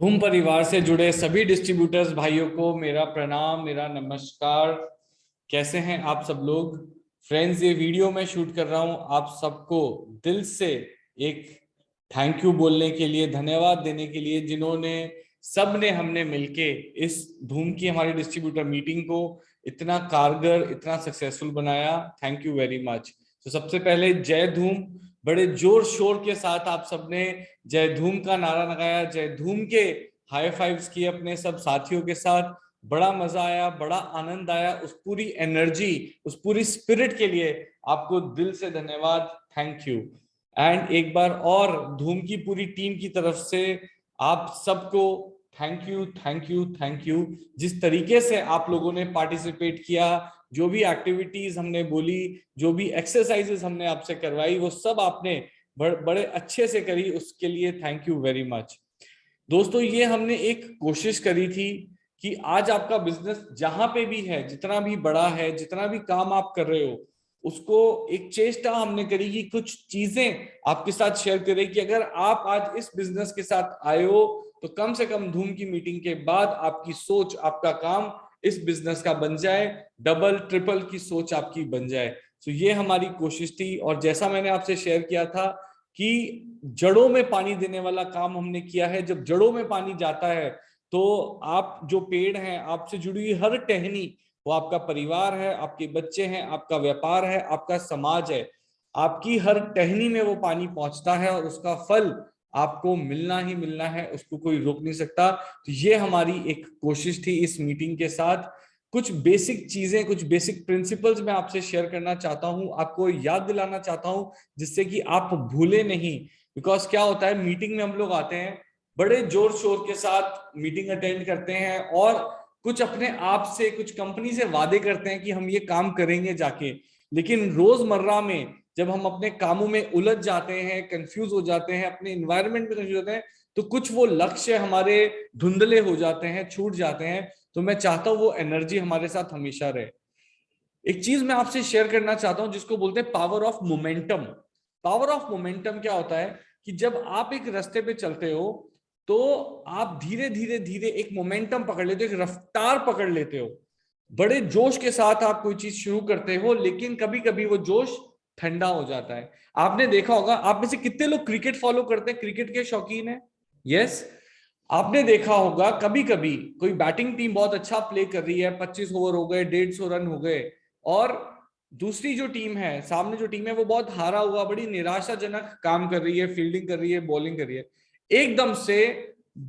धूम परिवार से जुड़े सभी डिस्ट्रीब्यूटर्स भाइयों को मेरा प्रणाम, मेरा नमस्कार। कैसे हैं आप सब लोग? फ्रेंड्स, ये वीडियो मैं शूट कर रहा हूं आप सबको दिल से एक थैंक यू बोलने के लिए, धन्यवाद देने के लिए, जिन्होंने सब ने हमने मिलके इस धूम की हमारी डिस्ट्रीब्यूटर मीटिंग को इतना कारगर, इतना सक्सेसफुल बनाया। Thank you very much. तो सबसे पहले जय धूम। बड़े जोर शोर के साथ आप सबने जय धूम का नारा लगाया, जय धूम के हाई फाइव्स किए अपने सब साथियों के साथ। बड़ा मजा आया, बड़ा आनंद आया। उस पूरी एनर्जी, उस पूरी स्पिरिट के लिए आपको दिल से धन्यवाद, थैंक यू। एंड एक बार और धूम की पूरी टीम की तरफ से आप सबको thank you, thank you, thank you. जिस तरीके से आप लोगों ने पार्टिसिपेट किया, जो भी एक्टिविटीज हमने बोली, जो भी एक्सरसाइजेस हमने आपसे करवाई, वो सब आपने बड़े अच्छे से करी, उसके लिए थैंक यू वेरी मच। दोस्तों, ये हमने एक कोशिश करी थी कि आज आपका बिजनेस जहां पे भी है, जितना भी बड़ा है, जितना भी काम आप कर रहे हो, उसको एक चेष्टा हमने करी कि कुछ चीजें आपके साथ शेयर करें कि अगर आप आज इस बिजनेस के साथ आए हो तो कम से कम धूम की मीटिंग के बाद आपकी सोच, आपका काम इस बिजनेस का बन जाए, डबल ट्रिपल की सोच आपकी बन जाए। तो ये हमारी कोशिश थी। और जैसा मैंने आपसे शेयर किया था कि जड़ों में पानी देने वाला काम हमने किया है। जब जड़ों में पानी जाता है तो आप जो पेड़ हैं, आपसे जुड़ी हुई हर टहनी, वो आपका परिवार है, आपके बच्चे हैं, आपका व्यापार है, आपका समाज है, आपकी हर टहनी में वो पानी पहुंचता है और उसका फल आपको मिलना ही मिलना है, उसको कोई रोक नहीं सकता। तो ये हमारी एक कोशिश थी इस मीटिंग के साथ। कुछ बेसिक चीजें, कुछ बेसिक प्रिंसिपल्स मैं आपसे शेयर करना चाहता हूं, आपको याद दिलाना चाहता हूं, जिससे कि आप भूले नहीं। बिकॉज क्या होता है, मीटिंग में हम लोग आते हैं, बड़े जोर शोर के साथ मीटिंग अटेंड करते हैं और कुछ अपने आप से, कुछ कंपनी से वादे करते हैं कि हम ये काम करेंगे जाके। लेकिन रोजमर्रा में जब हम अपने कामों में उलझ जाते हैं, कंफ्यूज हो जाते हैं, अपने इन्वायरमेंट में कंफ्यूज होते हैं, तो कुछ वो लक्ष्य हमारे धुंधले हो जाते हैं, छूट जाते हैं। तो मैं चाहता हूं वो एनर्जी हमारे साथ हमेशा रहे। एक चीज मैं आपसे शेयर करना चाहता हूं जिसको बोलते हैं power of momentum. Power of momentum क्या होता है कि जब आप एक रास्ते पे चलते हो तो आप धीरे धीरे धीरे एक मोमेंटम पकड़ लेते हो, एक रफ्तार पकड़ लेते हो। बड़े जोश के साथ आप कोई चीज शुरू करते हो, लेकिन कभी कभी वो जोश ठंडा हो जाता है। आपने देखा होगा, आप में से कितने लोग क्रिकेट फॉलो करते हैं, क्रिकेट के शौकीन है? यस। आपने देखा होगा कभी कभी कोई बैटिंग टीम बहुत अच्छा प्ले कर रही है, 25 ओवर हो गए, 150 रन हो गए, और दूसरी जो टीम है, सामने जो टीम है, वो बहुत हारा हुआ, बड़ी निराशाजनक काम कर रही है, फील्डिंग कर रही है, बॉलिंग कर रही है। एकदम से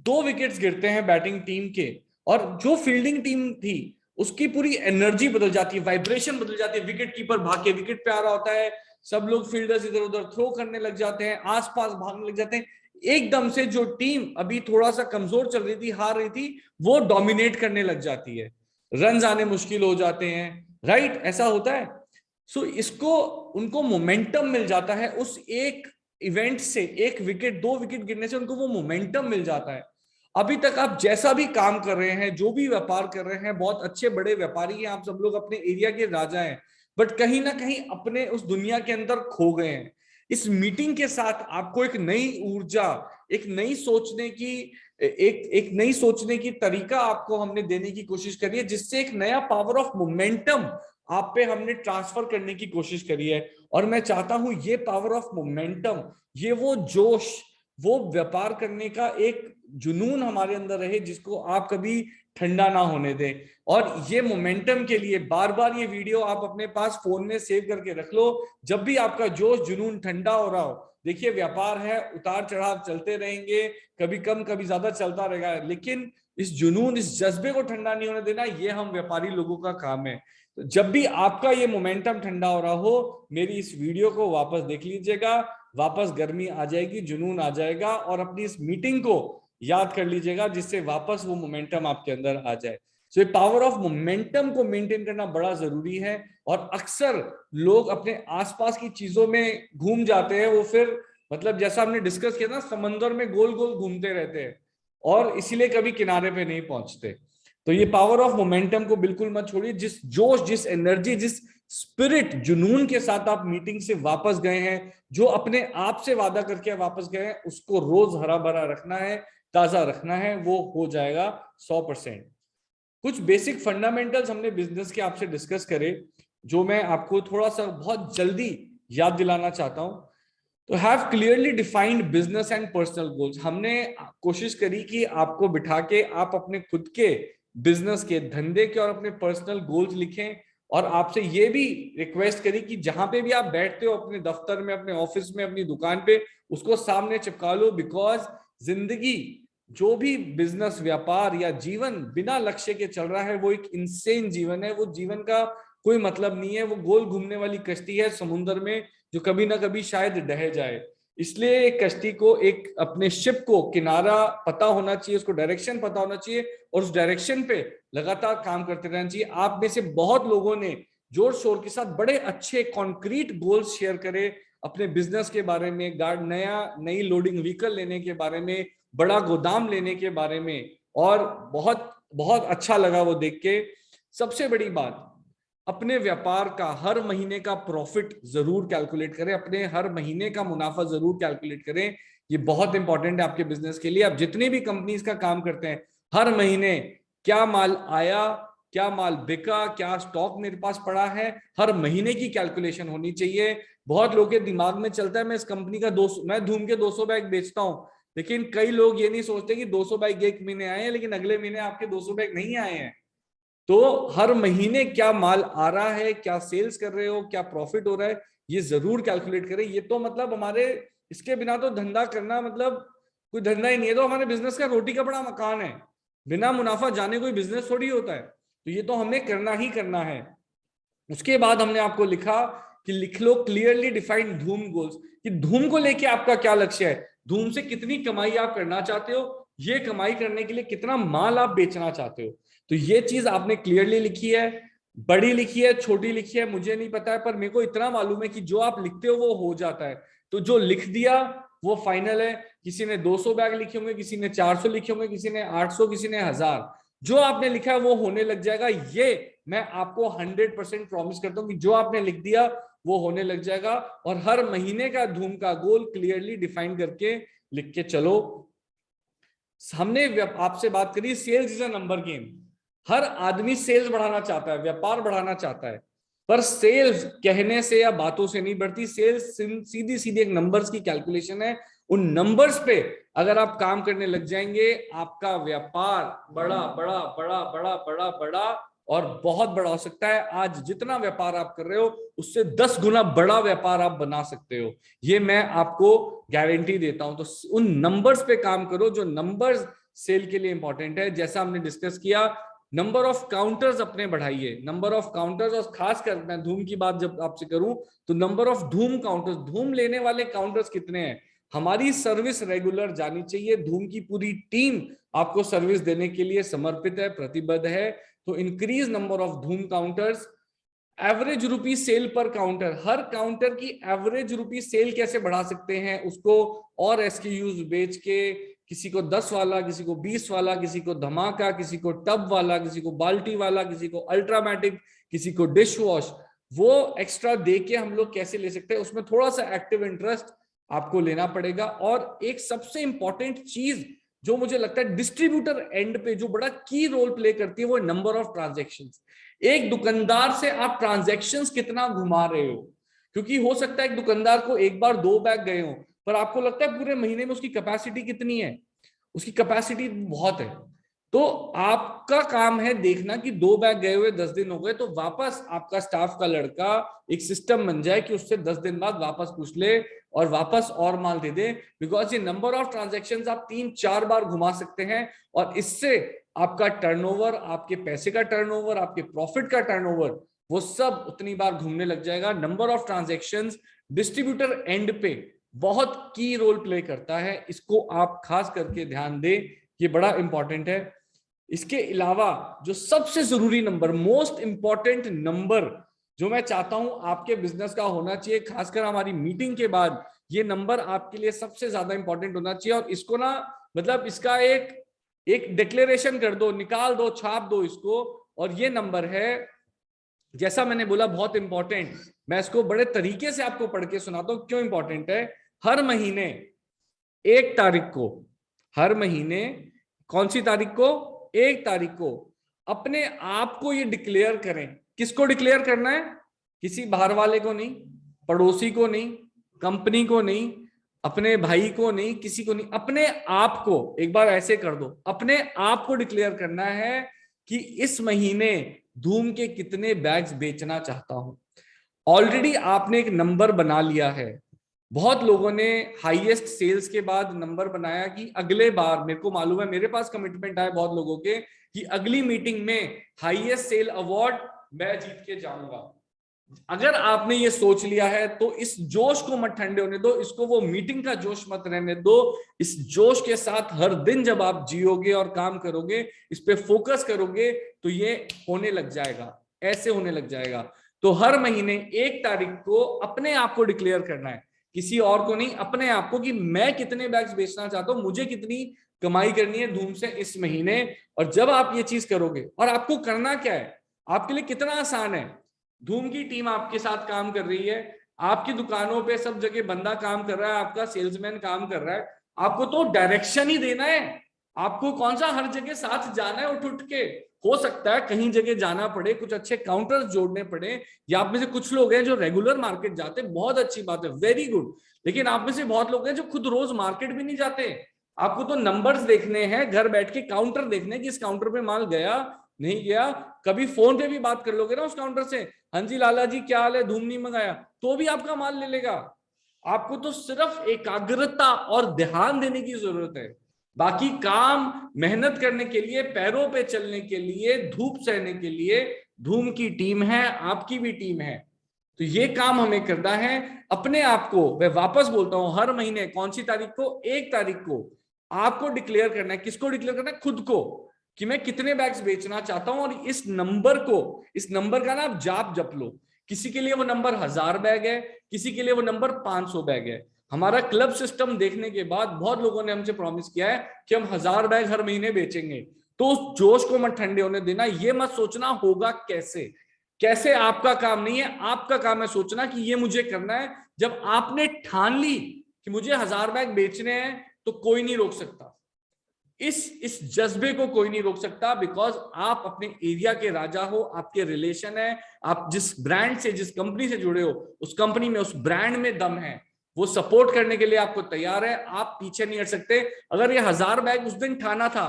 2 विकेट्स गिरते हैं बैटिंग टीम के, और जो फील्डिंग टीम थी उसकी पूरी एनर्जी बदल जाती है, वाइब्रेशन बदल जाती है। विकेट कीपर भाग के विकेट पे आ रहा होता है, सब लोग फील्डर्स इधर उधर थ्रो करने लग जाते हैं, आसपास भागने लग जाते हैं। एकदम से जो टीम अभी थोड़ा सा कमजोर चल रही थी, हार रही थी, वो डोमिनेट करने लग जाती है, रन आने मुश्किल हो जाते हैं। राइट, ऐसा होता है। सो इसको, उनको मोमेंटम मिल जाता है उस एक इवेंट से, 1 विकेट 2 विकेट गिरने से उनको वो मोमेंटम मिल जाता है। अभी तक आप जैसा भी काम कर रहे हैं, जो भी व्यापार कर रहे हैं, बहुत अच्छे बड़े व्यापारी हैं आप सब लोग, अपने एरिया के राजा हैं, बट कहीं ना कहीं अपने उस दुनिया के अंदर खो गए हैं। इस मीटिंग के साथ आपको एक नई ऊर्जा, एक नई सोचने की, एक नई सोचने की तरीका आपको हमने देने की कोशिश करी है, जिससे एक नया पावर ऑफ मोमेंटम आप पे हमने ट्रांसफर करने की कोशिश करी है। और मैं चाहता हूं ये पावर ऑफ मोमेंटम, ये वो जोश, वो व्यापार करने का एक जुनून हमारे अंदर रहे, जिसको आप कभी ठंडा ना होने दें। और ये मोमेंटम के लिए बार बार ये वीडियो आप अपने पास फोन में सेव करके रख लो। जब भी आपका जोश जुनून ठंडा हो रहा हो, देखिए व्यापार है, उतार चढ़ाव चलते रहेंगे, कभी कम कभी ज्यादा चलता रहेगा, लेकिन इस जुनून, इस जज्बे को ठंडा नहीं होने देना, ये हम व्यापारी लोगों का काम है। तो जब भी आपका ये मोमेंटम ठंडा हो रहा हो, मेरी इस वीडियो को वापस देख लीजिएगा, वापस गर्मी आ जाएगी, जुनून आ जाएगा, और अपनी इस मीटिंग को याद कर लीजिएगा, जिससे वापस वो मोमेंटम आपके अंदर आ जाए। तो ये पावर ऑफ मोमेंटम को मेंटेन करना बड़ा जरूरी है। और अक्सर लोग अपने आसपास की चीजों में घूम जाते हैं, वो फिर मतलब जैसा हमने डिस्कस किया ना, समंदर में गोल गोल घूमते रहते हैं और इसीलिए कभी किनारे पे नहीं पहुंचते। तो ये पावर ऑफ मोमेंटम को बिल्कुल मत छोड़िए। जिस जोश, जिस एनर्जी, जिस स्पिरिट, जुनून के साथ आप मीटिंग से वापस गए हैं, जो अपने आप से वादा करके वापस गए हैं, उसको रोज हरा भरा रखना है। ताजा रखना है, वो हो जाएगा 100%। कुछ बेसिक फंडामेंटल्स हमने बिजनेस के आपसे डिस्कस करे, जो मैं आपको थोड़ा सा बहुत जल्दी याद दिलाना चाहता हूं। तो have clearly defined business and personal goals. हमने कोशिश करी कि आपको बिठा के आप अपने खुद के बिजनेस के, धंधे के और अपने पर्सनल गोल्स लिखें, और आपसे ये भी रिक्वेस्ट करी कि जहां पे भी आप बैठते हो, अपने दफ्तर में, अपने ऑफिस में, अपनी दुकान पे, उसको सामने चिपका लो। बिकॉज जिंदगी, जो भी बिजनेस, व्यापार या जीवन बिना लक्ष्य के चल रहा है, वो एक इंसेन जीवन है। वो जीवन का कोई मतलब नहीं है। वो गोल घूमने वाली कश्ती है समुद्र में, जो कभी ना कभी शायद ढह जाए। इसलिए एक कश्ती को, एक अपने शिप को किनारा पता होना चाहिए, उसको डायरेक्शन पता होना चाहिए, और उस डायरेक्शन पे लगातार काम करते रहना चाहिए। आप में से बहुत लोगों ने जोर शोर के साथ बड़े अच्छे कॉन्क्रीट गोल्स शेयर करे अपने बिजनेस के बारे में, नई लोडिंग व्हीकल लेने के बारे में, बड़ा गोदाम लेने के बारे में, और बहुत बहुत अच्छा लगा वो देख के। सबसे बड़ी बात, अपने व्यापार का हर महीने का प्रॉफिट जरूर कैलकुलेट करें, अपने हर महीने का मुनाफा जरूर कैलकुलेट करें। ये बहुत इंपॉर्टेंट है आपके बिजनेस के लिए। आप जितनी भी कंपनीज का काम करते हैं, हर महीने क्या माल आया, क्या माल बिका, क्या स्टॉक मेरे पास पड़ा है, हर महीने की कैलकुलेशन होनी चाहिए। बहुत लोगों के दिमाग में चलता है, मैं इस कंपनी का 200, मैं धूम के 200 बैग बेचता हूं, लेकिन कई लोग ये नहीं सोचते कि 200 बैग एक महीने आए हैं, लेकिन अगले महीने आपके 200 बैग नहीं आए हैं। तो हर महीने क्या माल आ रहा है, क्या सेल्स कर रहे हो, क्या प्रॉफिट हो रहा है, ये जरूर कैलकुलेट करें। ये तो मतलब हमारे, इसके बिना तो धंधा करना मतलब कोई धंधा ही नहीं है। तो हमारे बिजनेस का रोटी का बड़ा मकान है। बिना मुनाफा जाने कोई बिजनेस थोड़ी होता है। तो ये तो हमें करना ही करना है। उसके बाद हमने आपको लिखा कि लिख लो क्लियरली डिफाइंड धूम गोल्स, कि धूम को लेके आपका क्या लक्ष्य है, धूम से कितनी कमाई आप करना चाहते हो, ये कमाई करने के लिए कितना माल आप बेचना चाहते हो। तो ये चीज आपने क्लियरली लिखी है। बड़ी लिखी है, छोटी लिखी है, मुझे नहीं पता है, पर मेरे को इतना मालूम है कि जो आप लिखते हो वो हो जाता है। तो जो लिख दिया वो फाइनल है। किसी ने 200 बैग लिखे होंगे, किसी ने 400 लिखे होंगे, किसी ने 800, किसी ने 1000। जो आपने लिखा है वो होने लग जाएगा। ये मैं आपको 100% प्रॉमिस करता हूं कि जो आपने लिख दिया वो होने लग जाएगा। और हर महीने का धूम का गोल क्लियरली डिफाइन करके लिख के चलो। हमने आपसे बात करी, sales is a number game. हर आदमी सेल्स बढ़ाना चाहता है, व्यापार बढ़ाना चाहता है, पर सेल्स कहने से या बातों से नहीं बढ़ती। सेल्स सीधी सीधी एक नंबर्स की कैलकुलेशन है। उन नंबर्स पे अगर आप काम करने लग जाएंगे, आपका व्यापार बड़ा बड़ा बड़ा बड़ा बड़ा बड़ा और बहुत बड़ा हो सकता है। आज जितना व्यापार आप कर रहे हो, उससे 10 गुना बड़ा व्यापार आप बना सकते हो। ये मैं आपको गारंटी देता हूं। तो उन नंबर्स पे काम करो, जो नंबर्स सेल के लिए इंपॉर्टेंट है। जैसा हमने डिस्कस किया, नंबर ऑफ काउंटर्स अपने बढ़ाइए, नंबर ऑफ काउंटर्स। और खासकर मैं धूम की बात जब आपसे करूं, तो नंबर ऑफ धूम काउंटर्स, धूम लेने वाले काउंटर्स कितने हैं। हमारी सर्विस रेगुलर जानी चाहिए। धूम की पूरी टीम आपको सर्विस देने के लिए समर्पित है, प्रतिबद्ध है। तो इंक्रीज नंबर ऑफ धूम काउंटर्स। एवरेज रुपी सेल पर काउंटर, हर काउंटर की एवरेज रुपी सेल कैसे बढ़ा सकते हैं, उसको और एसक्यूज बेच के, किसी को 10 वाला, किसी को 20 वाला, किसी को धमाका, किसी को टब वाला, किसी को बाल्टी वाला, किसी को अल्ट्रामैटिक, किसी को डिश वॉश, वो एक्स्ट्रा दे के हम लोग कैसे ले सकते हैं। उसमें थोड़ा सा एक्टिव इंटरेस्ट आपको लेना पड़ेगा। और एक सबसे इंपॉर्टेंट चीज जो मुझे लगता है डिस्ट्रीब्यूटर एंड पे जो बड़ा की रोल प्ले करती है, वो नंबर ऑफ ट्रांजेक्शन्स। एक दुकानदार से आप ट्रांजैक्शंस कितना घुमा रहे हो। क्योंकि हो सकता है एक दुकानदार को एक बार 2 बैग गए हो, पर आपको लगता है पूरे महीने में उसकी कैपेसिटी कितनी है, उसकी कैपेसिटी बहुत है। तो आपका काम है देखना कि 2 बैग गए हुए 10 दिन हो गए, तो वापस आपका स्टाफ का लड़का एक सिस्टम बन जाए कि उससे 10 दिन बाद वापस पूछ ले और वापस और माल दे दे। बिकॉज ये नंबर ऑफ ट्रांजेक्शन्स आप 3-4 बार घुमा सकते हैं, और इससे आपका टर्नओवर, आपके पैसे का टर्नओवर, आपके प्रॉफिट का टर्नओवर, वो सब उतनी बार घूमने लग जाएगा। Number of transactions distributor and पे बहुत की रोल प्ले करता है। इसको आप खास करके ध्यान दें, ये बड़ा इंपॉर्टेंट है। इसके अलावा जो सबसे जरूरी नंबर, मोस्ट इंपॉर्टेंट नंबर जो मैं चाहता हूं आपके बिजनेस का होना चाहिए, खासकर हमारी मीटिंग के बाद, ये नंबर आपके लिए सबसे ज्यादा इंपॉर्टेंट होना चाहिए। और इसको ना, मतलब इसका एक डिक्लेरेशन कर दो, निकाल दो, छाप दो इसको। और ये नंबर है, जैसा मैंने बोला, बहुत इंपॉर्टेंट। मैं इसको बड़े तरीके से आपको पढ़ के सुनाता हूं क्यों इंपॉर्टेंट है। हर महीने 1 तारीख को हर महीने कौन सी तारीख को? 1 तारीख को अपने आप को ये डिक्लेयर करें। किसको डिक्लेयर करना है? किसी बाहर वाले को नहीं, पड़ोसी को नहीं, कंपनी को नहीं, अपने भाई को नहीं, किसी को नहीं, अपने आप को। एक बार ऐसे कर दो, अपने आप को डिक्लेयर करना है कि इस महीने धूम के कितने बैग्स बेचना चाहता हूं। ऑलरेडी आपने एक नंबर बना लिया है। बहुत लोगों ने हाईएस्ट सेल्स के बाद नंबर बनाया कि अगले बार, मेरे को मालूम है, मेरे पास कमिटमेंट आए बहुत लोगों के कि अगली मीटिंग में हाईएस्ट सेल अवार्ड मैं जीत के जाऊंगा। अगर आपने ये सोच लिया है तो इस जोश को मत ठंडे होने दो, इसको वो मीटिंग का जोश मत रहने दो। इस जोश के साथ हर दिन जब आप जियोगे और काम करोगे, इस पे फोकस करोगे, तो ये होने लग जाएगा, ऐसे होने लग जाएगा। तो हर महीने 1 तारीख को अपने आप को डिक्लेयर करना है, किसी और को नहीं, अपने आप को, कि मैं कितने बैग्स बेचना चाहता हूं, मुझे कितनी कमाई करनी है धूम से इस महीने। और जब आप ये चीज करोगे, और आपको करना क्या है, आपके लिए कितना आसान है, धूम की टीम आपके साथ काम कर रही है, आपकी दुकानों पे सब जगह बंदा काम कर रहा है, आपका सेल्समैन काम कर रहा है, आपको तो डायरेक्शन ही देना है। आपको कौन सा हर जगह साथ जाना है उठ उठ के। हो सकता है कहीं जगह जाना पड़े, कुछ अच्छे काउंटर्स जोड़ने पड़े, या आप में से कुछ लोग हैं जो रेगुलर मार्केट जाते हैं, बहुत अच्छी बात है, वेरी गुड। लेकिन आप में से बहुत लोग हैं जो खुद रोज मार्केट भी नहीं जाते। आपको तो नंबर्स देखने हैं, घर बैठ के काउंटर देखने कि इस काउंटर पे माल गया नहीं गया। कभी फोन पे भी बात कर लोगे ना उस काउंटर से, हाँ जी लाला जी क्या हाल है, धूम नहीं मंगाया, तो भी आपका माल ले लेगा। आपको तो सिर्फ एकाग्रता और ध्यान देने की जरूरत है। बाकी काम मेहनत करने के लिए, पैरों पे चलने के लिए, धूप सहने के लिए धूम की टीम है, आपकी भी टीम है। तो ये काम हमें करना है अपने आप को। मैं वापस बोलता हूं, हर महीने कौन सी तारीख को? 1 तारीख को आपको डिक्लेयर करना है। किसको डिक्लेयर करना है? खुद को, कि मैं कितने बैग्स बेचना चाहता हूं। और इस नंबर को, इस नंबर का ना आप जाप जप लो। किसी के लिए वो नंबर 1000 बैग है, किसी के लिए वो नंबर 500 बैग है। हमारा क्लब सिस्टम देखने के बाद बहुत लोगों ने हमसे प्रॉमिस किया है कि हम 1000 बैग हर महीने बेचेंगे। तो उस जोश को मत ठंडे होने देना। ये मत सोचना होगा कैसे, कैसे आपका काम नहीं है। आपका काम है सोचना कि ये मुझे करना है। जब आपने ठान ली कि मुझे 1000 बैग बेचने हैं, तो कोई नहीं रोक सकता। इस जज्बे को कोई नहीं रोक सकता, बिकॉज आप अपने एरिया के राजा हो, आपके रिलेशन है, आप जिस ब्रांड से, जिस कंपनी से जुड़े हो, उस कंपनी में, उस ब्रांड में दम है, वो सपोर्ट करने के लिए आपको तैयार है। आप पीछे नहीं हट सकते। अगर ये 1000 बैग उस दिन ठाना था,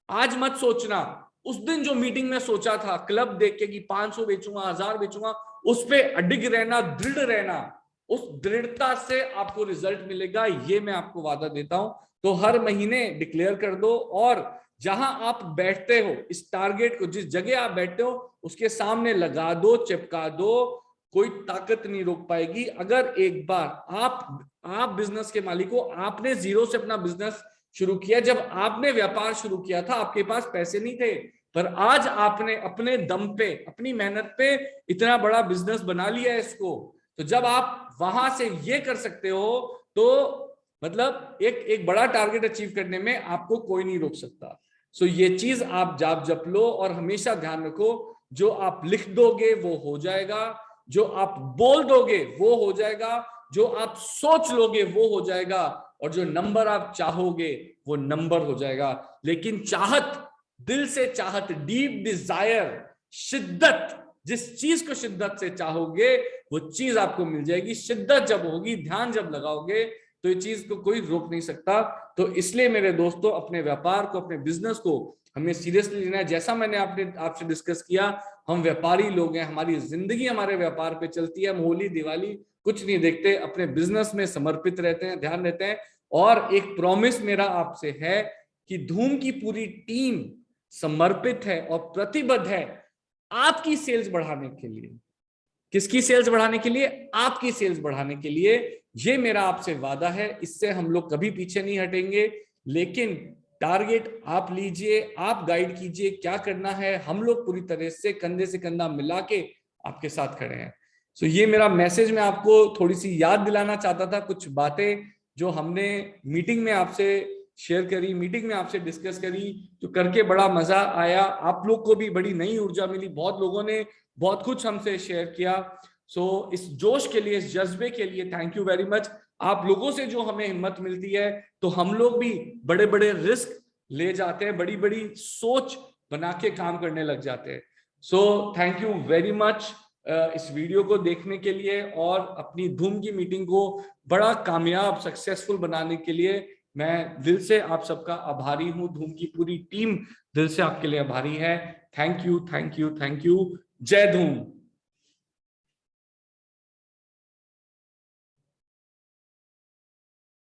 आज मत सोचना, उस दिन जो मीटिंग में सोचा था क्लब देख के कि 500 बेचूंगा, 1000 बेचूंगा, उस पे अडिग रहना, दृढ़ रहना, उस दृढ़ता से आपको रिजल्ट मिलेगा, ये मैं आपको वादा देता हूं। तो हर महीने डिक्लेयर कर दो, और जहां आप बैठते हो, इस टारगेट को, जिस जगह आप बैठते हो उसके सामने लगा दो, चिपका दो। कोई ताकत नहीं रोक पाएगी। अगर एक बार आप बिजनेस के मालिक हो, आपने जीरो से अपना बिजनेस शुरू किया। जब आपने व्यापार शुरू किया था, आपके पास पैसे नहीं थे, पर आज आपने अपने दम पे, अपनी मेहनत पे इतना बड़ा बिजनेस बना लिया है इसको। तो जब आप वहां से ये कर सकते हो, तो मतलब एक बड़ा टारगेट अचीव करने में आपको कोई नहीं रोक सकता। सो ये चीज आप जाप जप लो, और हमेशा ध्यान रखो, जो आप लिख दोगे वो हो जाएगा, जो आप बोल दोगे वो हो जाएगा, जो आप सोच लोगे वो हो जाएगा, और जो नंबर आप चाहोगे वो नंबर हो जाएगा। लेकिन चाहत, दिल से चाहत, डीप डिजायर, शिद्दत, जिस चीज को शिद्दत से चाहोगे वो चीज आपको मिल जाएगी। शिद्दत जब होगी, ध्यान जब लगाओगे, तो ये चीज को कोई रोक नहीं सकता। तो इसलिए मेरे दोस्तों, अपने व्यापार को, अपने बिजनेस को हमें सीरियसली लेना है। जैसा मैंने आपसे डिस्कस किया, हम व्यापारी लोग हैं, हमारी जिंदगी हमारे व्यापार पे चलती है। हम होली दिवाली कुछ नहीं देखते, अपने बिजनेस में समर्पित रहते हैं, ध्यान देते हैं। और एक प्रॉमिस मेरा आपसे है कि धूम की पूरी टीम समर्पित है और प्रतिबद्ध है आपकी सेल्स बढ़ाने के लिए। किसकी सेल्स बढ़ाने के लिए? आपकी सेल्स बढ़ाने के लिए। ये मेरा आपसे वादा है, इससे हम लोग कभी पीछे नहीं हटेंगे। लेकिन टारगेट आप लीजिए, आप गाइड कीजिए क्या करना है। हम लोग पूरी तरह से कंधे से कंधा मिला के आपके साथ खड़े हैं। सो ये मेरा मैसेज मैं आपको थोड़ी सी याद दिलाना चाहता था, कुछ बातें जो हमने मीटिंग में आपसे शेयर करी, मीटिंग में आपसे डिस्कस करी, तो करके बड़ा मजा आया। आप लोग को भी बड़ी नई ऊर्जा मिली, बहुत लोगों ने बहुत कुछ हमसे शेयर किया। सो इस जोश के लिए, इस जज्बे के लिए थैंक यू वेरी मच। आप लोगों से जो हमें हिम्मत मिलती है, तो हम लोग भी बड़े बड़े रिस्क ले जाते हैं, बड़ी बड़ी सोच बना के काम करने लग जाते हैं। So thank you very much इस वीडियो को देखने के लिए, और अपनी धूम की मीटिंग को बड़ा कामयाब सक्सेसफुल बनाने के लिए मैं दिल से आप सबका आभारी हूं। धूम की पूरी टीम दिल से आपके लिए आभारी है। Thank you, thank you, thank you. जय धूम।